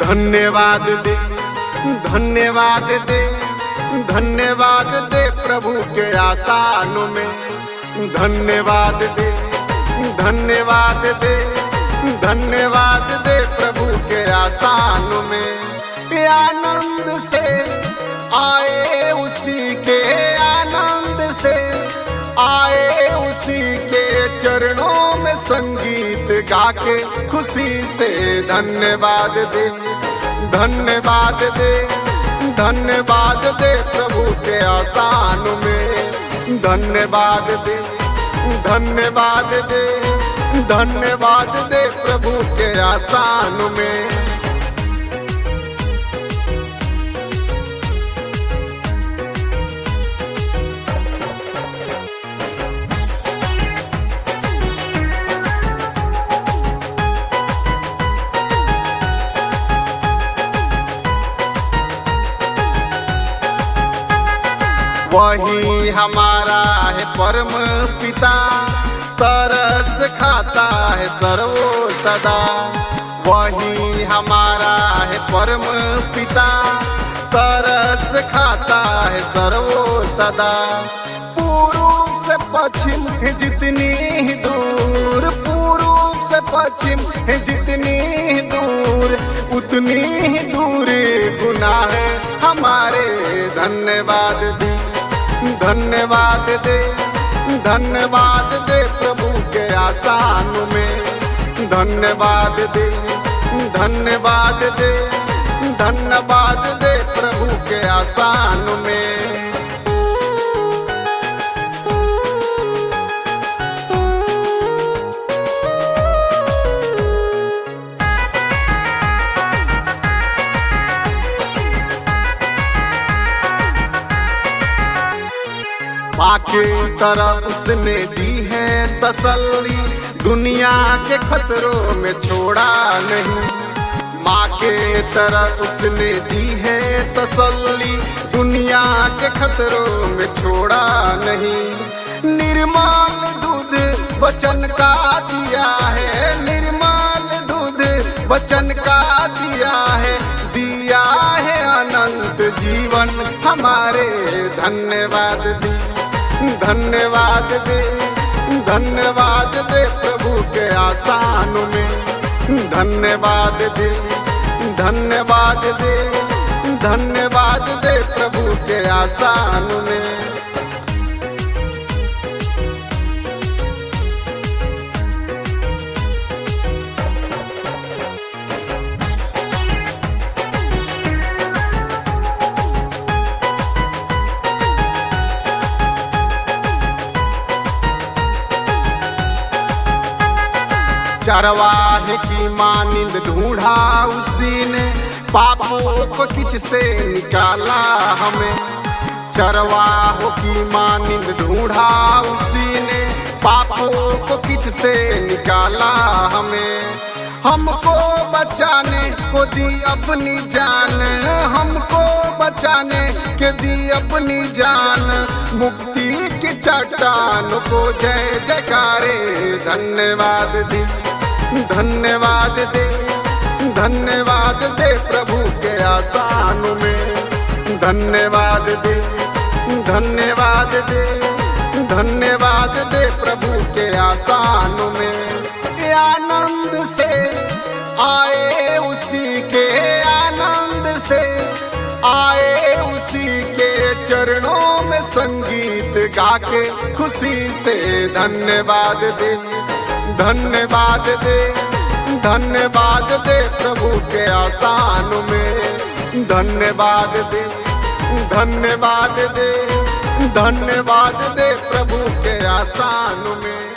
धन्यवाद दे, धन्यवाद दे, धन्यवाद दे प्रभु के आसान में। धन्यवाद दे, धन्यवाद दे, धन्यवाद दे प्रभु के आसान में। आनंद से आए उसी के, आनंद से आए उसी के चरणों में संगीत गा के खुशी से धन्यवाद दे, धन्यवाद दे, धन्यवाद दे प्रभु के आसान में। धन्यवाद दे, धन्यवाद दे, धन्यवाद दे प्रभु के आसान में। वही हमारा है परम पिता, तरस खाता है सर्वो सदा। वही हमारा है परम पिता, तरस खाता है सर्वो सदा। पूर्व से पश्चिम है जितनी ही दूर, पूर्व से पश्चिम है जितनी ही दूर, उतनी ही दूर गुनाह है हमारे। धन्यवाद दे, धन्यवाद दे, धन्यवाद दे प्रभु के आसान में। धन्यवाद दे, धन्यवाद दे, धन्यवाद दे प्रभु के आसान में। माँ के तरह उसने दी है तसल्ली, दुनिया के खतरों में छोड़ा नहीं। माँ के तरह उसने दी है तसल्ली, दुनिया के खतरों में छोड़ा नहीं। निर्मल दूध वचन का दिया है, निर्मल दूध वचन का दिया है, दिया है अनंत जीवन हमारे। धन्यवाद दे, धन्यवाद दे, धन्यवाद दे प्रभु के आसान में। धन्यवाद दे, धन्यवाद दे, धन्यवाद दे प्रभु के आसान में। चरवाहे की मानिंद ढूंढा उसी ने, पापों को किच से निकाला हमें। चरवाहों की मानिंद ढूंढा उसी ने, पापों को किच से निकाला हमें। हमको बचाने को दी अपनी जान, हमको बचाने के दी अपनी जान। मुक्ति की चट्टान को जय जयकारे। धन्यवाद दे, धन्यवाद दे, धन्यवाद दे प्रभु के आसान में। धन्यवाद दे, धन्यवाद दे, धन्यवाद दे प्रभु के आसान में। आनंद से आए उसी के, आनंद से आए उसी के चरणों में संगीत गा के खुशी से धन्यवाद दे, धन्यवाद दे, धन्यवाद दे प्रभु के आसान में। धन्यवाद दे, धन्यवाद दे, धन्यवाद दे प्रभु के आसान में।